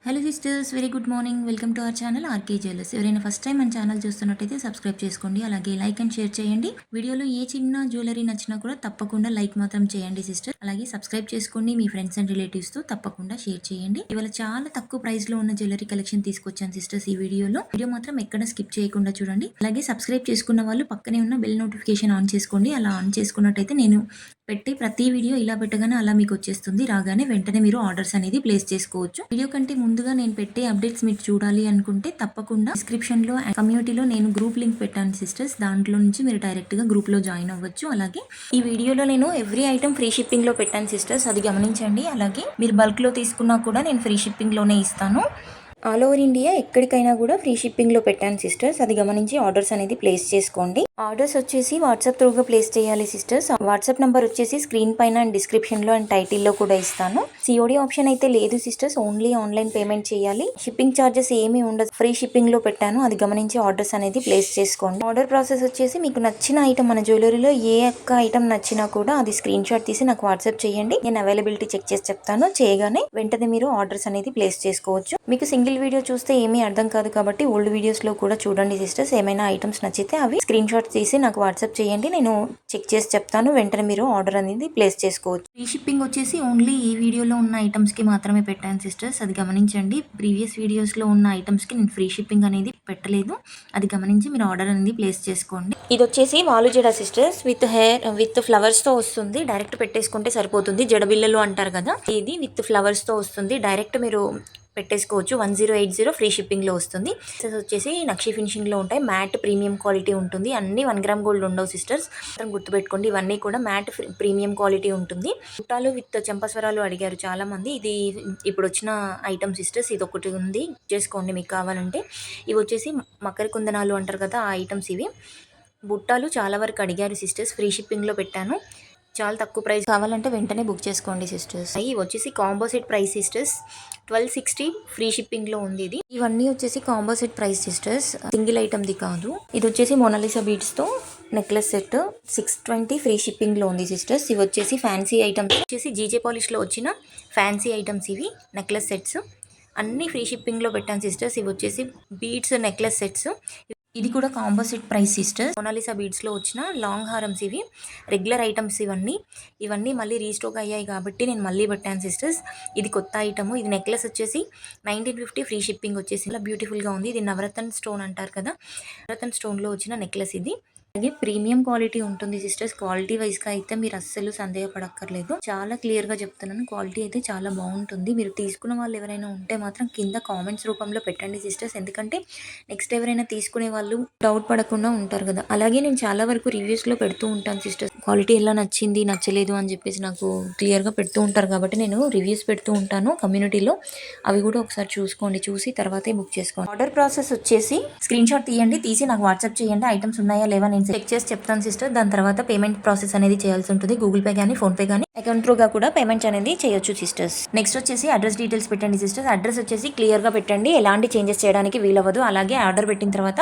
Hello sisters, very good morning. Welcome to our channel RK jewellers. ఎవరైనా first time మన channel చూస్తున్నట్టయితే subscribe చేసుకోండి, అలాగే లైక్ అండ్ షేర్ చేయండి. వీడియోలో ఏ చిన్న జ్యువెలరీ నచ్చినా కూడా తప్పకుండా లైక్ మాత్రం చేయండి సిస్టర్. అలాగే సబ్స్క్రైబ్ చేసుకోండి, మీ ఫ్రెండ్స్ అండ్ రిలేటివ్స్తో తప్పకుండా షేర్ చేయండి. ఇవాళ చాలా తక్కువ ప్రైస్లో ఉన్న జ్యువెలరీ కలెక్షన్ తీసుకొచ్చాను సిస్టర్స్. ఈ వీడియో మాత్రం ఎక్కడ స్కిప్ చేయకుండా చూడండి. అలాగే సబ్స్క్రైబ్ చేసుకున్న వాళ్ళు పక్కనే ఉన్న బెల్ నోటిఫికేషన్ ఆన్ చేసుకోండి. అలా ఆన్ చేసుకున్నట్టయితే నేను పెట్టి ప్రతి వీడియో ఇలా పెట్టగానే అలా మీకు వచ్చేస్తుంది. రాగానే వెంటనే మీరు ఆర్డర్స్ అనేది ప్లేస్ చేసుకోవచ్చు. వీడియో కంటే ముందుగా నేను పెట్టే అప్డేట్స్ మీరు చూడాలి అనుకుంటే తప్పకుండా డిస్క్రిప్షన్ లో కమ్యూనిటీలో నేను గ్రూప్ లింక్ పెట్టాను సిస్టర్స్. దాంట్లో నుంచి మీరు డైరెక్ట్ గా గ్రూప్ లో జాయిన్ అవ్వచ్చు. అలాగే ఈ వీడియోలో నేను ఎవ్రీ ఐటమ్ ఫ్రీ షిప్పింగ్ లో పెట్టాను సిస్టర్స్, అది గమనించండి. అలాగే మీరు బల్క్ లో తీసుకున్నా కూడా నేను ఫ్రీ షిప్పింగ్ లోనే ఇస్తాను. ఆల్ ఓవర్ ఇండియా ఎక్కడికైనా కూడా ఫ్రీ షిప్పింగ్లో పెట్టాను సిస్టర్స్, అది గమనించి ఆర్డర్స్ అనేది ప్లేస్ చేసుకోండి. ఆర్డర్స్ వచ్చేసి వాట్సాప్ త్రూగా ప్లేస్ చేయాలి సిస్టర్స్. వాట్సాప్ నెంబర్ వచ్చేసి స్క్రీన్ పైన అండ్ డిస్క్రిప్షన్లో అండ్ టైటిల్లో కూడా ఇస్తాను. సిఓడి ఆప్షన్ అయితే లేదు సిస్టర్స్, ఓన్లీ ఆన్లైన్ పేమెంట్ చేయాలి. షిప్పింగ్ ఛార్జెస్ ఏమీ ఉండదు, ఫ్రీ షిప్పింగ్లో పెట్టాను, అది గమనించి ఆర్డర్స్ అనేది ప్లేస్ చేసుకోండి. ఆర్డర్ ప్రాసెస్ వచ్చేసి మీకు నచ్చిన ఐటమ్, మన జ్యువెలరీలో ఏ ఒక్క ఐటమ్ నచ్చినా కూడా అది స్క్రీన్ షాట్ తీసి నాకు వాట్సాప్ చేయండి. నేను అవైలబిలిటీ చెక్ చేసి చెప్తాను. చేయగానే వెంటనే మీరు ఆర్డర్స్ అనేది ప్లేస్ చేసుకోవచ్చు. మీకు సింగిల్ వీడియో చూస్తే ఏమీ అర్థం కాదు కాబట్టి ఓల్డ్ వీడియోస్ లో కూడా చూడండి సిస్టర్స్. ఏమైనా ఐటమ్స్ నచ్చితే అవి స్క్రీన్ షాట్ తీసి నాకు వాట్సాప్ చేయండి, నేను చెక్ చేసి చెప్తాను. వెంటనే మీరు ఆర్డర్ అనేది ప్లేస్ చేసుకోవచ్చు. ఫ్రీ షిప్పింగ్ వచ్చేసి ఓన్లీ ఈ వీడియోలో ఉన్న ఐటమ్స్ కి మాత్రమే పెట్టాను సిస్టర్స్, అది గమనించండి. ప్రీవియస్ వీడియోస్ లో ఉన్న ఐటమ్స్ కి నేను ఫ్రీ షిప్పింగ్ అనేది పెట్టలేదు, అది గమనించి మీరు ఆర్డర్ అనేది ప్లేస్ చేసుకోండి. ఇది వచ్చేసి వాలు జడ సిస్టర్స్, విత్ ఫ్లవర్స్ తో వస్తుంది. డైరెక్ట్ పెట్టేసుకుంటే సరిపోతుంది. జడబిల్లలు అంటారు కదా, ఇది విత్ ఫ్లవర్స్ తో వస్తుంది. డైరెక్ట్ మీరు పెట్టేసుకోవచ్చు. 1080 ఫ్రీ షిప్పింగ్లో వస్తుంది. వచ్చేసి నక్షి ఫినిషింగ్లో ఉంటాయి. మ్యాట్ ప్రీమియం క్వాలిటీ ఉంటుంది. అన్ని 1 గ్రామ్ గోల్డ్ ఉండవు సిస్టర్స్, గుర్తుపెట్టుకోండి. ఇవన్నీ కూడా మ్యాట్ ప్రీమియం క్వాలిటీ ఉంటుంది. చుట్టాలు విత్ చెంపస్వరాలు అడిగారు చాలా మంది. ఇది ఇప్పుడు వచ్చిన ఐటమ్ సిస్టర్స్, ఇది ఒకటి ఉంది, చేసుకోండి మీకు కావాలంటే. ఇవి వచ్చేసి మకర కుందనాలు అంటారు కదా, ఆ ఐటమ్స్ ఇవి. బుట్టాలు చాలా వరకు అడిగారు సిస్టర్స్, ఫ్రీ షిప్పింగ్లో పెట్టాను. చాలా తక్కువ ప్రైస్, కావాలంటే వెంటనే బుక్ చేసుకోండి సిస్టర్స్. ఇవి వచ్చేసి combo set price sisters, 1260 free షిప్పింగ్లో ఉంది. ఇది ఇవన్నీ వచ్చేసి combo set price sisters, single ఐటమ్ది కాదు. ఇది వచ్చేసి మోనాలిసా బీడ్స్తో నెక్లెస్ సెట్ 620 ఫ్రీ షిప్పింగ్లో ఉంది సిస్టర్స్. ఇవి వచ్చేసి ఫ్యాన్సీ ఐటమ్స్, వచ్చేసి జీజే పాలిష్లో వచ్చిన ఫ్యాన్సీ ఐటమ్స్. ఇవి నెక్లెస్ సెట్స్ అన్నీ ఫ్రీ షిప్పింగ్లో పెట్టాను సిస్టర్స్. ఇవి వచ్చేసి బీడ్స్ నెక్లెస్ సెట్స్, ఇది కూడా combo set price sisters. Mona Lisa బీడ్స్లో వచ్చిన లాంగ్ హారమ్స్, ఇవి రెగ్యులర్ ఐటమ్స్. ఇవన్నీ మళ్ళీ రీస్టాక్ అయ్యాయి కాబట్టి నేను మళ్ళీ పెట్టాను సిస్టర్స్. ఇది కొత్త ఐటమ్. ఇది నెక్లెస్ వచ్చేసి 1950 ఫ్రీ షిప్పింగ్ వచ్చేసి ఇలా బ్యూటిఫుల్గా ఉంది. ఇది నవరత్న స్టోన్ అంటారు కదా, నవరత్న స్టోన్లో వచ్చిన నెక్లెస్ ఇది. అలాగే ప్రీమియం క్వాలిటీ ఉంటుంది సిస్టర్స్. క్వాలిటీ వైజ్గా అయితే మీరు అస్సలు సందేహపడక్కర్లేదు, చాలా క్లియర్గా చెప్తున్నాను. క్వాలిటీ అయితే చాలా బాగుంటుంది. మీరు తీసుకున్న వాళ్ళు ఎవరైనా ఉంటే మాత్రం కింద కామెంట్స్ రూపంలో పెట్టండి సిస్టర్స్, ఎందుకంటే నెక్స్ట్ ఎవరైనా తీసుకునే వాళ్ళు డౌట్ పడకుండా ఉంటారు కదా. అలాగే నేను చాలా వరకు రివ్యూస్లో పెడుతూ ఉంటాను సిస్టర్స్, క్వాలిటీ ఎలా నచ్చింది నచ్చలేదు అని చెప్పేసి నాకు క్లియర్గా పెడుతూ ఉంటారు కాబట్టి నేను రివ్యూస్ పెడుతూ ఉంటాను కమ్యూనిటీలో. అవి కూడా ఒకసారి చూసుకోండి, చూసి తర్వాతే బుక్ చేసుకోండి. ఆర్డర్ ప్రాసెస్ వచ్చేసి స్క్రీన్ షాట్ తీయండి, తీసి నాకు వాట్సాప్ చేయండి. ఐటమ్స్ ఉన్నాయా లేవా నేను చెక్ చేసి చెప్తాను సిస్టర్. దాని తర్వాత పేమెంట్ ప్రాసెస్ అనేది చేయాల్సి ఉంటుంది. గూగుల్ పే కానీ ఫోన్ పే కానీ అకౌంట్ త్రూగా కూడా పేమెంట్ అనేది చేయొచ్చు సిస్టర్స్. నెక్స్ట్ వచ్చేసి అడ్రస్ డీటెయిల్స్ పెట్టండి సిస్టర్స్. అడ్రస్ వచ్చేసి క్లియర్గా పెట్టండి, ఎలాంటి చేంజెస్ చేయడానికి వీలవ్వదు. అలాగే ఆర్డర్ పెట్టిన తర్వాత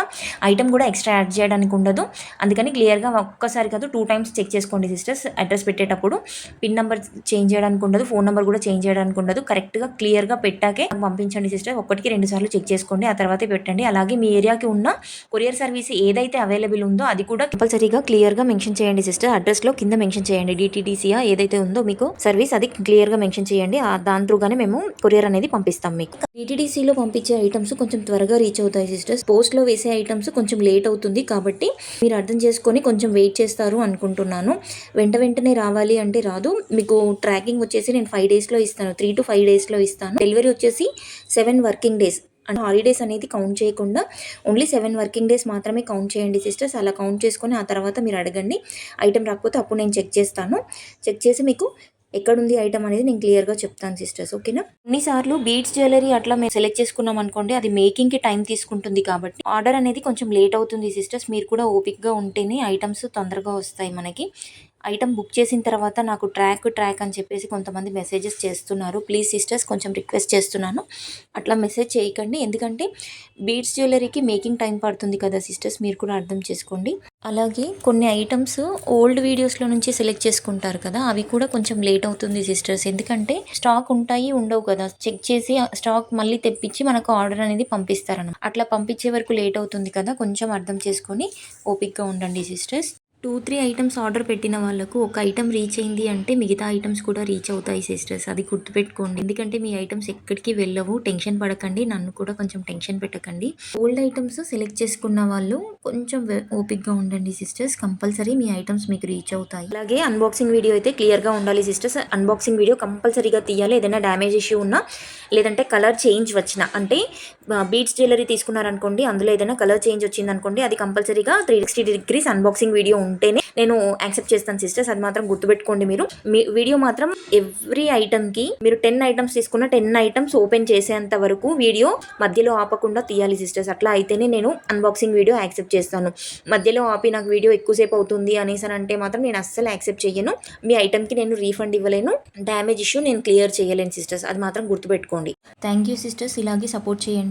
ఐటమ్ కూడా ఎక్స్ట్రా యాడ్ చేయడానికి ఉండదు. అందుకని క్లియర్గా ఒక్కసారి కాదు 2 టైమ్స్ చెక్ చేసుకోండి సిస్టర్స్. అడ్రస్ పెట్టేటప్పుడు పిన్ నెంబర్ చేంజ్ చేయడానికి ఉండదు, ఫోన్ నెంబర్ కూడా చేంజ్ చేయడానికి ఉండదు. కరెక్ట్గా క్లియర్గా పెట్టాకే పంపించండి సిస్టర్. 1కి 2 సార్లు చెక్ చేసుకోండి, ఆ తర్వాతే పెట్టండి. అలాగే మీ ఏరియాకి ఉన్న కొరియర్ సర్వీస్ ఏదైతే అవైలబుల్ ఉందో అది కూడా కంపల్సరీగా క్లియర్గా మెన్షన్ చేయండి సిస్టర్. అడ్రస్లో కింద మెన్షన్ చేయండి, డిటీడీసీయా ఏదైతే ఉందో మీకు సర్వీస్, అది క్లియర్గా మెన్షన్ చేయండి. దాని త్రూగానే మేము కొరియర్ అనేది పంపిస్తాం మీకు. డిటీడీసీలో పంపించే ఐటమ్స్ కొంచెం త్వరగా రీచ్ అవుతాయి సిస్టర్స్. పోస్ట్లో వేసే ఐటమ్స్ కొంచెం లేట్ అవుతుంది కాబట్టి మీరు అర్థం చేసుకొని కొంచెం వెయిట్ చేస్తారు అనుకుంటున్నాను. వెంటనే రావాలి అంటే రాదు. మీకు ట్రాకింగ్ వచ్చేసి నేను 5 డేస్లో ఇస్తాను, 3 to 5 డేస్లో ఇస్తాను. డెలివరీ వచ్చేసి 7 వర్కింగ్ డేస్, అంటే హాలిడేస్ అనేది కౌంట్ చేయకుండా ఓన్లీ 7 వర్కింగ్ డేస్ మాత్రమే కౌంట్ చేయండి సిస్టర్స్. అలా కౌంట్ చేసుకొని ఆ తర్వాత మీరు అడగండి. ఐటమ్ రాకపోతే అప్పుడు నేను చెక్ చేస్తాను. చెక్ చేసి మీకు ఎక్కడుంది ఐటమ్ అనేది నేను క్లియర్గా చెప్తాను సిస్టర్స్, ఓకేనా. కొన్నిసార్లు బీడ్స్ జ్యువెలరీ అట్లా మేము సెలెక్ట్ చేసుకున్నాం అనుకోండి, అది మేకింగ్కి టైం తీసుకుంటుంది కాబట్టి ఆర్డర్ అనేది కొంచెం లేట్ అవుతుంది సిస్టర్స్. మీరు కూడా ఓపిక్గా ఉంటేనే ఐటమ్స్ తొందరగా వస్తాయి మనకి. ఐటమ్ బుక్ చేసిన తర్వాత నాకు ట్రాక్ అని చెప్పేసి కొంతమంది మెసేజెస్ చేస్తున్నారు. ప్లీజ్ సిస్టర్స్ కొంచెం రిక్వెస్ట్ చేస్తున్నాను, అట్లా మెసేజ్ చేయకండి. ఎందుకంటే బీడ్స్ జ్యువెలరీకి మేకింగ్ టైం పడుతుంది కదా సిస్టర్స్, మీరు కూడా అర్థం చేసుకోండి. అలాగే కొన్ని ఐటమ్స్ ఓల్డ్ వీడియోస్లో నుంచి సెలెక్ట్ చేసుకుంటారు కదా, అవి కూడా కొంచెం లేట్ అవుతుంది సిస్టర్స్. ఎందుకంటే స్టాక్ ఉంటాయి ఉండవు కదా, చెక్ చేసి స్టాక్ మళ్ళీ తెప్పించి మనకు ఆర్డర్ అనేది పంపిస్తారన్నమాట. అట్లా పంపించే వరకు లేట్ అవుతుంది కదా, కొంచెం అర్థం చేసుకొని ఓపిక్గా ఉండండి సిస్టర్స్. 2-3 ఐటమ్స్ ఆర్డర్ పెట్టిన వాళ్ళకు ఒక ఐటమ్ రీచ్ అయింది అంటే మిగతా ఐటమ్స్ కూడా రీచ్ అవుతాయి సిస్టర్స్, అది గుర్తుపెట్టుకోండి. ఎందుకంటే మీ ఐటమ్స్ ఎక్కడికి వెళ్ళవు, టెన్షన్ పడకండి, నన్ను కూడా కొంచెం టెన్షన్ పెట్టకండి. ఓల్డ్ ఐటమ్స్ సెలెక్ట్ చేసుకున్న వాళ్ళు కొంచెం ఓపిక్గా ఉండండి సిస్టర్స్, కంపల్సరీ మీ ఐటమ్స్ మీకు రీచ్ అవుతాయి. అలాగే అన్బాక్సింగ్ వీడియో అయితే క్లియర్గా ఉండాలి సిస్టర్స్. అన్బాక్సింగ్ వీడియో కంపల్సరీగా తీయాలి. ఏదైనా డ్యామేజ్ ఇష్యూ ఉన్నా, లేదంటే కలర్ చేంజ్ వచ్చినా, అంటే బీడ్స్ జ్యువెలరీ తీసుకున్నారనుకోండి, అందులో ఏదైనా కలర్ చేంజ్ వచ్చింది అనుకోండి, అది కంపల్సరీగా 360 degrees అన్బాక్సింగ్ వీడియో ఉంటేనే నేను యాక్సెప్ట్ చేస్తాను సిస్టర్స్, అది మాత్రం గుర్తుపెట్టుకోండి. మీరు మీ వీడియో మాత్రం ఎవ్రీ ఐటమ్కి మీరు 10 ఐటమ్స్ తీసుకున్న 10 ఐటమ్స్ ఓపెన్ చేసేంత వరకు వీడియో మధ్యలో ఆపకుండా తీయాలి సిస్టర్స్. అట్లా అయితేనే నేను అన్బాక్సింగ్ వీడియో యాక్సెప్ట్ చేస్తాను. మధ్యలో ఆపి నాకు వీడియో ఎక్కువసేపు అవుతుంది అనేసి అంటే మాత్రం నేను అస్సలు యాక్సెప్ట్ చేయను. మీ ఐటమ్కి నేను రీఫండ్ ఇవ్వలేను, డ్యామేజ్ ఇష్యూ నేను క్లియర్ చేయలేను సిస్టర్స్, అది మాత్రం గుర్తుపెట్టుకోండి. థ్యాంక్ యూ సిస్టర్స్, ఇలాగే సపోర్ట్ చేయండి.